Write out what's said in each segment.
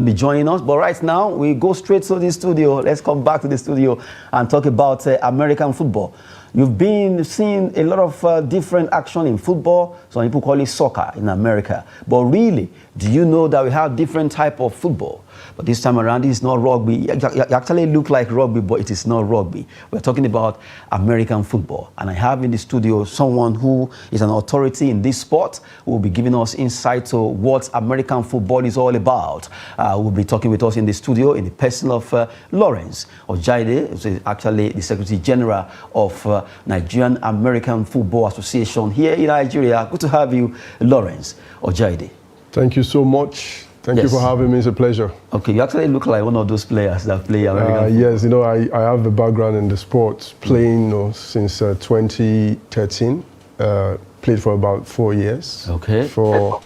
be joining us, but right now we go straight to the studio. Let's come back to the studio and talk about American football. You've been seeing a lot of different action in football. Some people call it soccer in America, but really, do you know that we have different type of football? But this time around, it's not rugby. It actually look like rugby, but it is not rugby. We're talking about American football. And I have in the studio someone who is an authority in this sport who will be giving us insight to what American football is all about. Will be talking with us in the studio in the person of Lawrence Ojaide, who is actually the Secretary General of Nigerian American Football Association here in Nigeria. Good to have you, Lawrence Ojaide. Thank you so much. Thank you for having me. It's a pleasure. Okay, you actually look like one of those players that play American football. Yes, I have a background in the sport, playing since 2013. Played for about 4 years. Okay. Before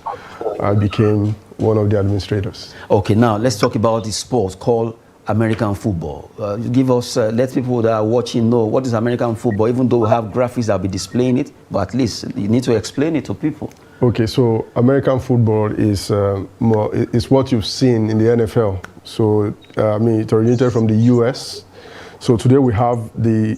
I became one of the administrators. Okay, now let's talk about this sport called American football. Give us, let people that are watching know what is American football, even though we have graphics that will be displaying it, but at least you need to explain it to people. Okay, so American football is what you've seen in the NFL. So, it originated from the US. So today we have the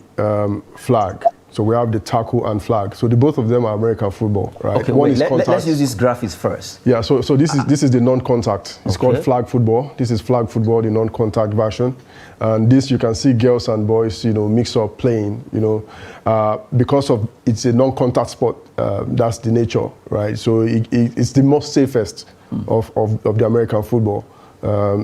flag. So we have the tackle and flag. So both of them are American football, right? Okay, let's use these graphics first. Yeah, so this is the non-contact. It's called flag football. This is flag football, the non-contact version. And this you can see girls and boys, mix up playing, because of it's a non-contact sport. That's the nature, right? So it's the most safest of the American football.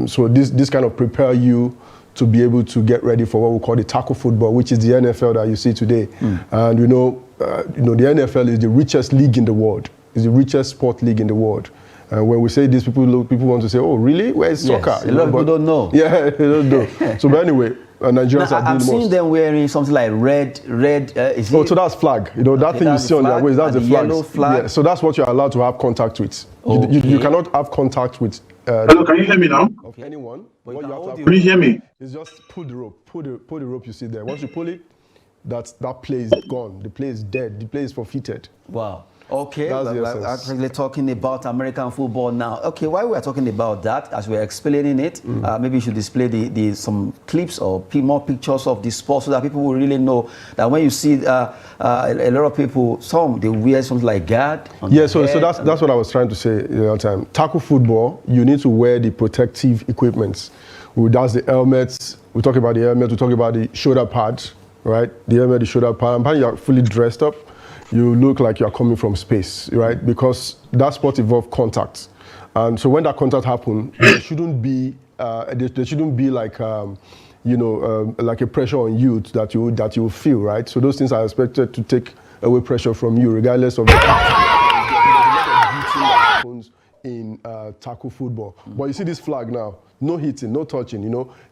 So this kind of prepare you to be able to get ready for what we call the tackle football, which is the NFL that you see today. And the NFL is the richest league in the world. It's the richest sport league in the world. And when we say this, people want to say, "Oh, really? Where is soccer?" A lot of people don't know. Yeah, they don't know. So, but anyway, Nigerians are doing I've seen them wearing something like red. So that's flag. That thing you see on their waist, that's the flag. Yellow flag. Yeah, so that's what you're allowed to have contact with. Okay. You cannot have contact with. Hello, can you hear me now? Okay. Anyone? Can you hear me? It's just pull the rope. Pull the rope you see there. Once you pull it, that play is gone. The play is dead. The play is forfeited. Wow. Okay, we're actually talking about American football now. Okay, while we're talking about that, as we're explaining it, maybe you should display some clips or more pictures of the sport so that people will really know that when you see a lot of people, they wear something like guard. Yeah, so that's what I was trying to say the other time. Tackle football, you need to wear the protective equipment. That's the helmets. We talk about the helmet, we talk about the shoulder pads, right? The helmet, the shoulder pad, and when you're fully dressed up, you look like you're coming from space, right? Because that sport involves contact. And so when that contact happens, there shouldn't be like, like a pressure on you that you feel, right? So those things are expected to take away pressure from you, regardless of the happens in tackle football. But you see this flag now, no hitting, no touching,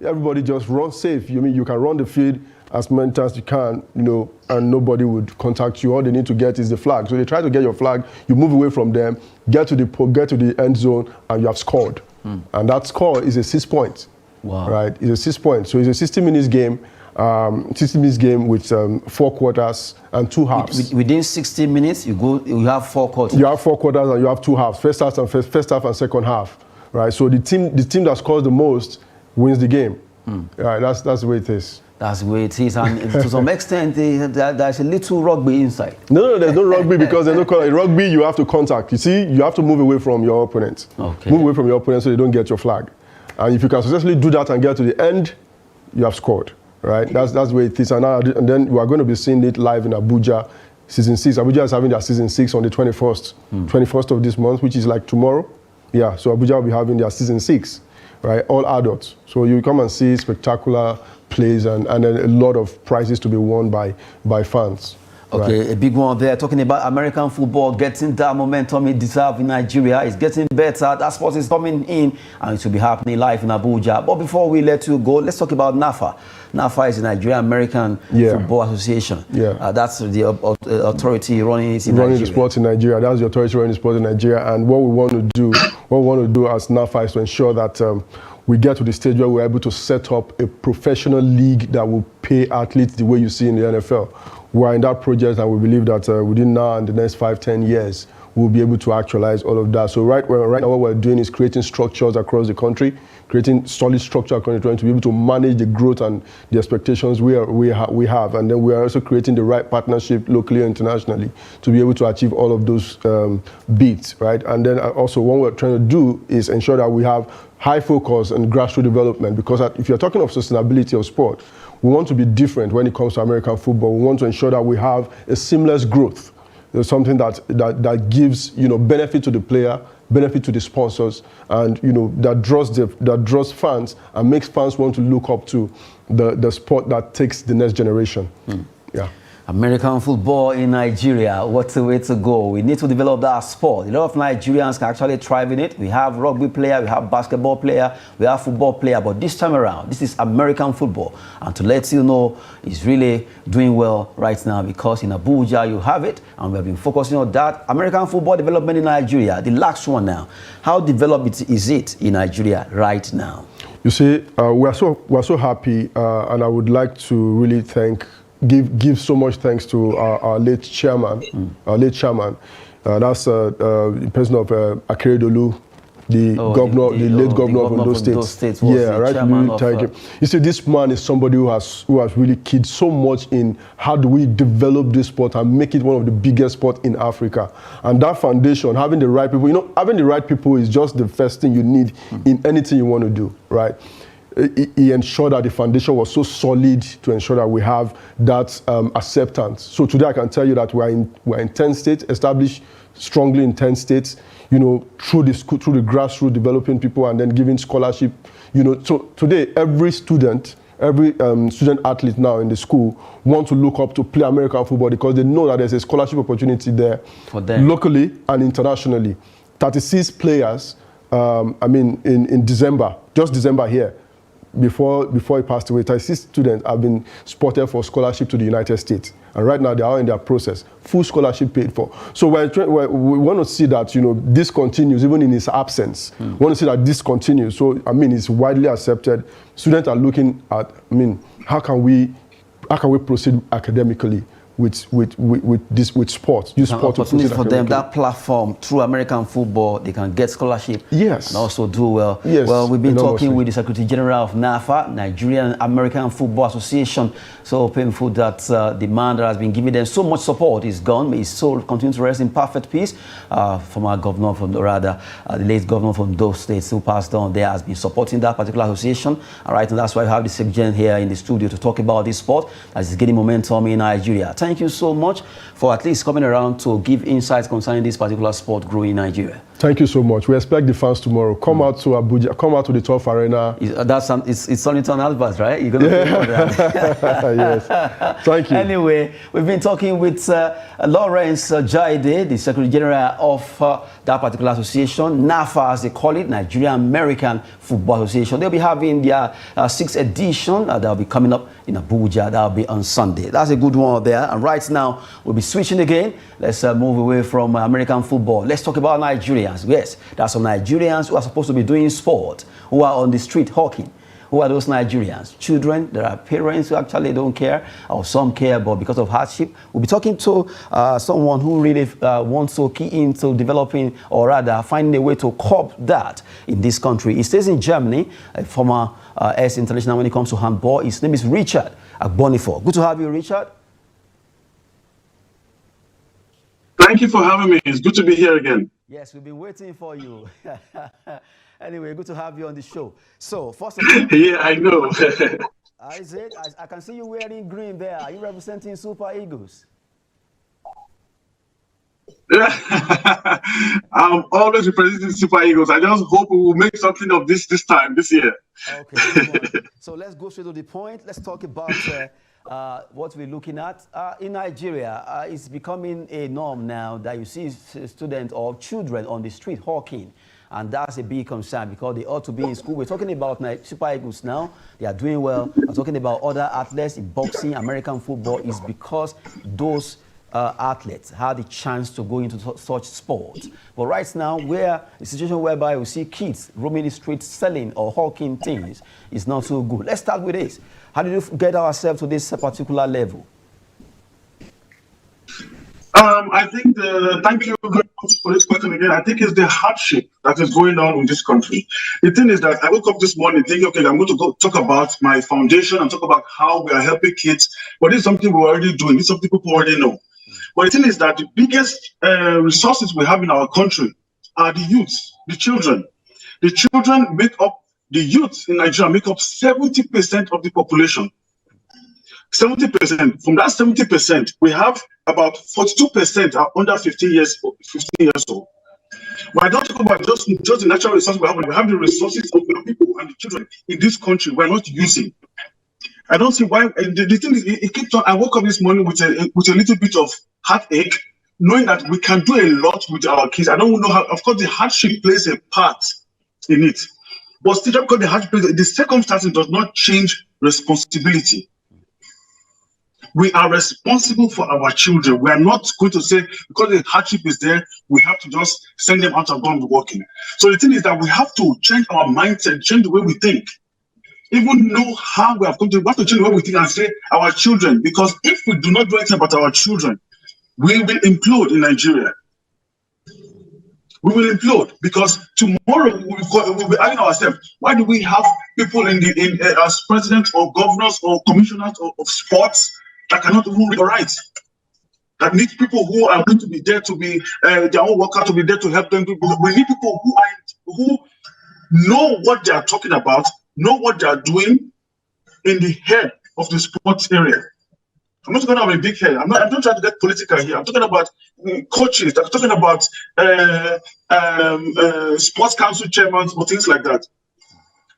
everybody just run safe. You can run the field as many times as you can, and nobody would contact you. All they need to get is the flag. So they try to get your flag, you move away from them, get to the end zone, and you have scored. And that score is a 6 point. Wow. Right? It's a 6 point. So it's a 60 minutes game. 60 minutes game with 4 quarters and 2 halves. Within 60 minutes, you have 4 quarters. You have 4 quarters and you have 2 halves. First half and second half. Right? So the team that scores the most wins the game. Right? That's the way it is. That's the way it is, and to some extent, there's a little rugby inside. No, there's no rugby because there's no contact. In rugby, you have to contact. You see, you have to move away from your opponent. Okay. Move away from your opponent so they don't get your flag. And if you can successfully do that and get to the end, you have scored. Right? That's the way it is. And then we are going to be seeing it live in Abuja, season 6. Abuja is having their season 6 on the 21st of this month, which is like tomorrow. Yeah, so Abuja will be having their season 6. Right, all adults. So you come and see spectacular plays and then a lot of prizes to be won by fans. Okay, right? A big one there, talking about American football getting that momentum it deserves in Nigeria. It's getting better. That sport is coming in and it will be happening live in Abuja. But before we let you go, let's talk about NAFA. NAFA is the Nigerian American Football Association. Yeah. That's the authority running it in Nigeria. Running the sport in Nigeria. That's the authority running the sport in Nigeria. And what we want to do as NAFA is to ensure that we get to the stage where we're able to set up a professional league that will pay athletes the way you see in the NFL. We're in that project and we believe that within now and the next 5-10 years, we'll be able to actualize all of that. So right now what we're doing is creating structures across the country, creating solid structure across the country to be able to manage the growth and the expectations we have. And then we are also creating the right partnership locally and internationally to be able to achieve all of those beats, right? And then also what we're trying to do is ensure that we have high focus on grassroots development, because if you're talking of sustainability of sport, we want to be different when it comes to American football. We want to ensure that we have a seamless growth. There's something that gives, you know, benefit to the player, benefit to the sponsors, and, you know, that draws fans and makes fans want to look up to the sport that takes the next generation. Yeah. American football in Nigeria, what's the way to go? We need to develop that sport. A lot of Nigerians can actually thrive in it. We have rugby player, we have basketball player, we have football player, but this time around, this is American football. And to let you know, it's really doing well right now, because in Abuja you have it, and we have been focusing on that. American football development in Nigeria, the last one now. How developed is it in Nigeria right now? You see, we're so happy, and I would like to really give so much thanks to our late chairman, that's the president of Akeredolu, the late governor of Ondo State. Yeah, right. You see, this man is somebody who has really keyed so much in how do we develop this sport and make it one of the biggest sports in Africa. And that foundation, having the right people, you know, having the right people is just the first thing you need in anything you want to do, right? He ensured that the foundation was so solid to ensure that we have that acceptance. So today I can tell you that we're in 10 states, established strongly in 10 states, you know, through the grassroots, developing people and then giving scholarship. You know, so today every student athlete now in the school want to look up to play American football, because they know that there's a scholarship opportunity there for them, locally and internationally. 36 players, in December, just December here, before he passed away, 36 students have been spotted for scholarship to the United States. And right now they are in their process, full scholarship paid for. So we want to see that, you know, this continues even in his absence. We want to see that this continues. So, I mean, it's widely accepted. Students are looking at, how can we proceed academically with sports, use sport to proceed for them, that platform through American football, they can get scholarship, yes, and also do well. Yes, well, we've been talking with the Secretary General of NAFA, Nigerian American Football Association. So painful that the man that has been giving them so much support is gone. May his soul continue to rest in perfect peace. Former governor from the late governor from those states who passed on there has been supporting that particular association. All right, and that's why we have the Secretary here in the studio to talk about this sport as it's getting momentum in Nigeria. Thank you so much for at least coming around to give insights concerning this particular sport growing in Nigeria. Thank you so much. We expect the fans tomorrow. Come out to Abuja, come out to the Turf Arena. It's Sonnyton Albert, right? You're going to pay for that. Yes. Thank you. Anyway, we've been talking with Lawrence Jaide, the Secretary General of that particular association, NAFA as they call it, Nigerian American Football Association. They'll be having their 6th edition that'll be coming up in Abuja. That'll be on Sunday. That's a good one there. And right now, we'll be switching again. Let's move away from American football. Let's talk about Nigerians. Yes, there are some Nigerians who are supposed to be doing sport, who are on the street hawking. Who are those Nigerians? Children. There are parents who actually don't care, or some care, but because of hardship. We'll be talking to someone who really wants to key into developing, or rather finding a way to curb that in this country. He stays in Germany, a former ex-international when it comes to handball. His name is Richard Agbonifo. Good to have you, Richard. Thank you for having me. It's good to be here again. Yes, we've been waiting for you. Anyway, good to have you on the show. So, first of all... Yeah, I know. I can see you wearing green there. Are you representing Super Eagles? I'm always representing Super Eagles. I just hope we will make something of this year. Okay. So let's go straight to the point. Let's talk about what we're looking at. In Nigeria, it's becoming a norm now that you see students or children on the street hawking. And that's a big concern because they ought to be in school. We're talking about Super Eagles now. They are doing well. We're talking about other athletes in boxing, American football. Is because those athletes had the chance to go into such sports. But right now, where the situation whereby we see kids roaming the streets selling or hawking things is not so good. Let's start with this. How did you get ourselves to this particular level? I think thank you for this question again, I think it's the hardship that is going on in this country. The thing is that I woke up this morning thinking, okay, I'm going to go talk about my foundation and talk about how we are helping kids. But this is something we're already doing. This is something people already know. But the thing is that the biggest resources we have in our country are the youth, the children. The children make up, the youth in Nigeria make up 70% of the population. 70%. From that 70%, we have about 42% are under 15 years old. But I don't talk about just the natural resources we have. We have the resources of the people and the children in this country we're not using. I don't see why. The thing is, it keeps on. I woke up this morning with a little bit of heartache, knowing that we can do a lot with our kids. I don't know how. Of course, the hardship plays a part in it, but still, because the hardship plays, the circumstances does not change responsibility. We are responsible for our children. We are not going to say, because the hardship is there, we have to just send them out and go and be working. So the thing is that we have to change our mindset, change the way we think. Even know how we have to change the way we think and say our children. Because if we do not do anything about our children, we will implode in Nigeria. We will implode because tomorrow we'll be asking ourselves, why do we have people as presidents or governors or commissioners of sports that cannot even read or write? That need people who are going to be there to be their own worker, to be there to help them. We need people who know what they are talking about, know what they are doing in the head of the sports area. I'm not talking about a big head. I'm not trying to get political here. I'm talking about coaches. I'm talking about sports council chairmen or things like that.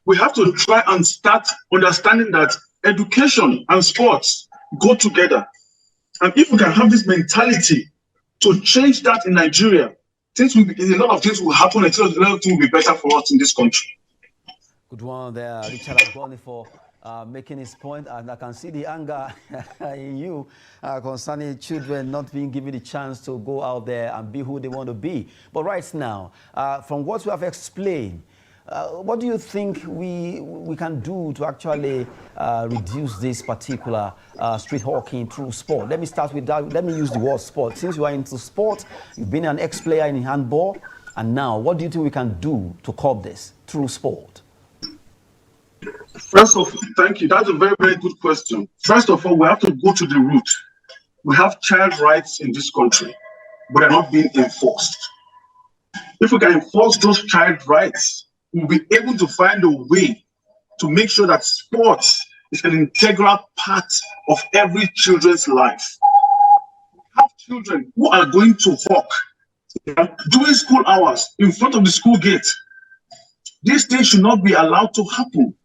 We have to try and start understanding that education and sports go together. And if we can have this mentality to change that in Nigeria, a lot of things will happen. A lot of things will be better for us in this country. Good one there, Richard Agboni, for making his point, and I can see the anger in you concerning children not being given the chance to go out there and be who they want to be. But right now, from what you have explained, what do you think we can do to actually reduce this particular street hawking through sport? Let me start with that. Let me use the word sport. Since you are into sport, you've been an ex-player in handball, and now, what do you think we can do to curb this through sport? First of all, thank you. That's a very, very good question. First of all, we have to go to the root. We have child rights in this country, but they're not being enforced. If we can enforce those child rights, we'll be able to find a way to make sure that sports is an integral part of every children's life. We have children who are going to hawk during school hours in front of the school gate. These things should not be allowed to happen.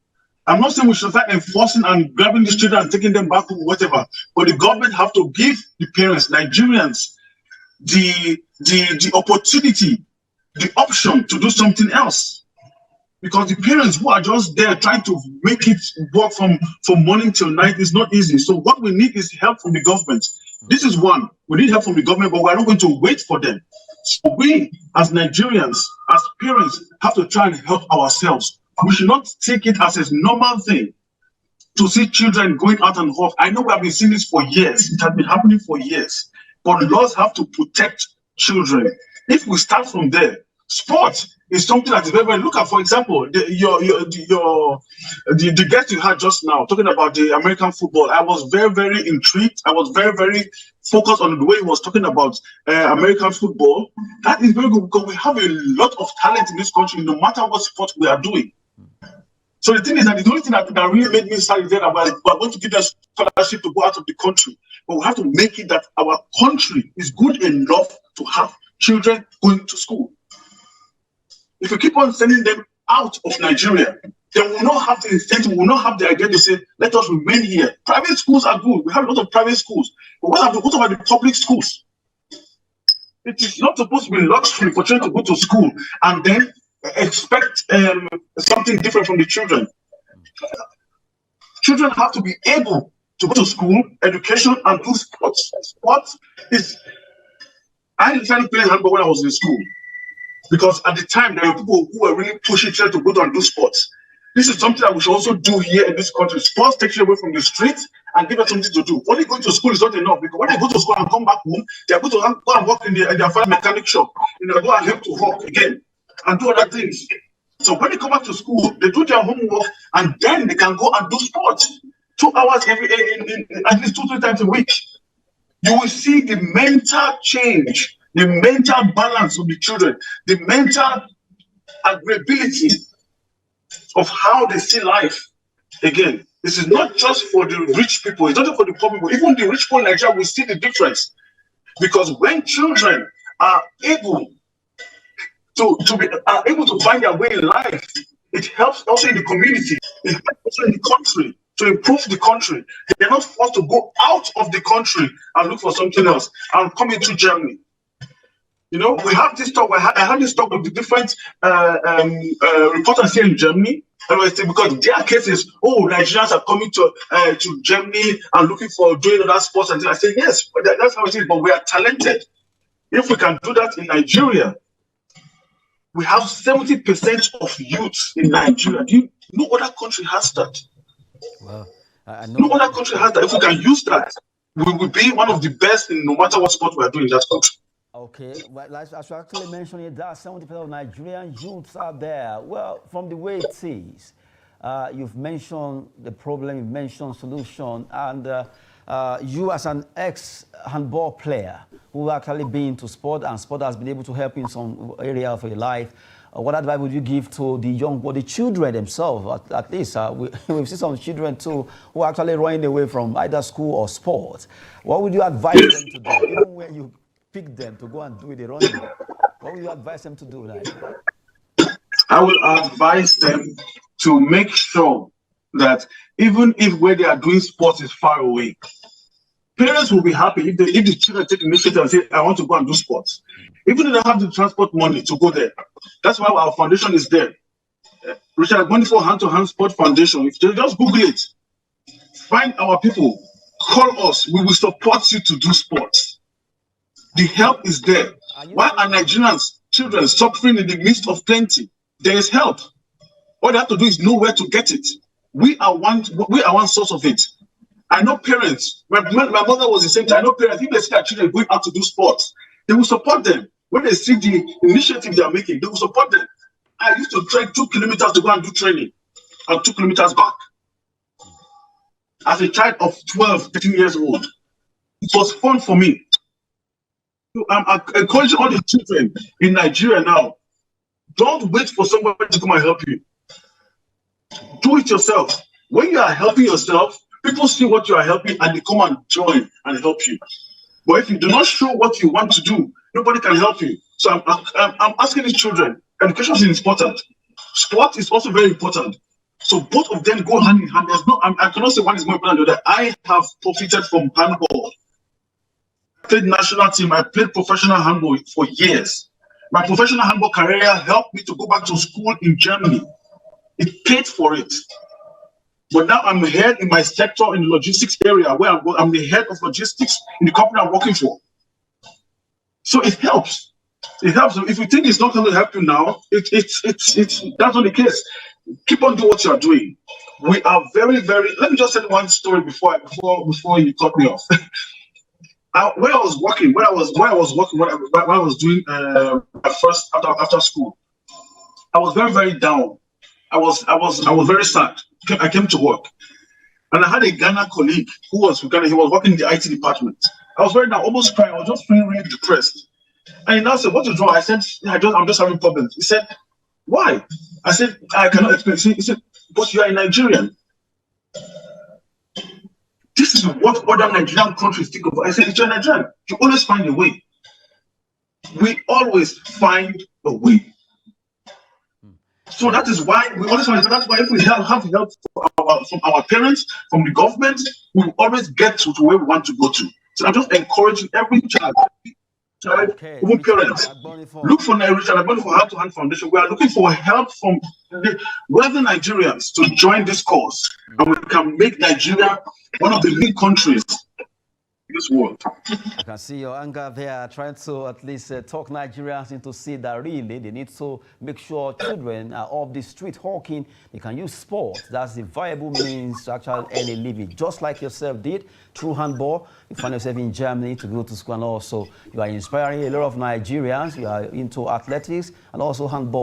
I'm not saying we should start enforcing and grabbing these children and taking them back or whatever, but the government have to give the parents, Nigerians, the opportunity, the option to do something else. Because the parents who are just there trying to make it work from morning till night is not easy. So what we need is help from the government. This is one. We need help from the government, but we're not going to wait for them. So we, as Nigerians, as parents, have to try and help ourselves. We should not take it as a normal thing to see children going out and hawk. I know we have been seeing this for years. It has been happening for years. But laws have to protect children. If we start from there, sports is something that is very, very. Look at, for example, the guest you had just now talking about the American football. I was very, very intrigued. I was very, very focused on the way he was talking about American football. That is very good because we have a lot of talent in this country, no matter what sport we are doing. So the thing is that the only thing that really made me sad is that we're going to give them scholarship to go out of the country, but we have to make it that our country is good enough to have children going to school. If we keep on sending them out of Nigeria, they will not have the incentive, will not have the idea to say, let us remain here. Private schools are good. We have a lot of private schools. But what about the public schools? It is not supposed to be luxury for children to go to school and then expect something different from the children. Children have to be able to go to school, education, and do sports. Sports is... I started playing handball when I was in school. Because at the time, there were people who were really pushing children to go and do sports. This is something that we should also do here in this country. Sports takes you away from the street and give them something to do. Only going to school is not enough, because when they go to school and come back home, they are going to go and work in their father mechanic shop. And they go and help to hawk again and do other things. So when they come back to school, they do their homework and then they can go and do sports 2 hours every at least 2-3 times a week. You will see the mental change, the mental balance of the children, the mental agreeability of how they see life. Again, this is not just for the rich people, it's not just for the poor people. Even the rich people in Nigeria will see the difference. Because when children are able to find their way in life, it helps also in the community, it helps also in the country, to improve the country. They're not forced to go out of the country and look for something else and come into Germany. You know, we have this talk. I had this talk with the different reporters here in Germany, and I say, because their cases, Nigerians are coming to Germany and looking for doing other sports, and I say yes, that's how it is. But we are talented. If we can do that in Nigeria, we have 70% of youth in Nigeria. No other country has that. Well, no other country has that. If we can use that, we will be one of the best in no matter what sport we are doing in that country. Okay, well, as you actually mentioned it, there are 70% of Nigerian youths out there. Well, from the way it is, you've mentioned the problem, you've mentioned solution, and you as an ex-handball player who actually been to sport, and sport has been able to help you in some area of your life, what advice would you give to the children themselves? At least we've seen some children too who are actually running away from either school or sports. What would you advise them to do, even when you pick them to go and do the running? What would you advise them to do? I will advise them to make sure that even if where they are doing sports is far away, parents will be happy if the children take initiative and say, I want to go and do sports. Even if they don't have the transport money to go there. That's why our foundation is there. Richard Wonderful Hand-to-Hand Sport Foundation. If you just Google it, find our people, call us, we will support you to do sports. The help is there. Why are Nigerians children suffering in the midst of plenty? There is help. All they have to do is know where to get it. We are one source of it. I know parents. My mother was the same time. I know parents, if they see their children going out to do sports, they will support them. When they see the initiative they are making, they will support them. I used to trek 2 kilometers to go and do training, and 2 kilometers back. As a child of 12, 13 years old, it was fun for me. I'm encouraging all the children in Nigeria now. Don't wait for somebody to come and help you. Do it yourself. When you are helping yourself, people see what you are helping and they come and join and help you. But if you do not show what you want to do, nobody can help you. So I'm asking these children, education is important. Sport is also very important. So both of them go hand in hand. I cannot say one is more important than the other. I have profited from handball. I played national team. I played professional handball for years. My professional handball career helped me to go back to school in Germany. It paid for it. But now I'm head in my sector in the logistics area where I'm the head of logistics in the company I'm working for. So it helps. It helps. If you think it's not going to help you now, that's not the case. Keep on doing what you are doing. We are very, very. Let me just tell you one story before you cut me off. When I was doing first after school, I was very, very down. I was very sad. I came to work, and I had a Ghana colleague who was from Ghana. He was working in the IT department. I was very down, almost crying. I was just feeling really depressed. And he now said, "What is wrong?" I said, "I'm just having problems." He said, "Why?" I said, "I cannot explain." He said, "But you are a Nigerian. This is what other Nigerian countries think of." I said, "If you're Nigerian, you always find a way. We always find a way." So that is why we always find. That's why if we have help from our parents, from the government, we will always get to where we want to go to. So I'm just encouraging every child, even parents, look for Nigerian American Hand-to-Hand Foundation. We are looking for help from the wealthy Nigerians to join this cause, and we can make Nigeria one of the lead countries this world. I can see your anger there, trying to at least talk Nigerians into see that really they need to make sure children are off the street hawking. They can use sport. That's the viable means to actually earn a living, just like yourself did through handball. You find yourself in Germany to go to school, and also you are inspiring a lot of Nigerians. You are into athletics and also handball.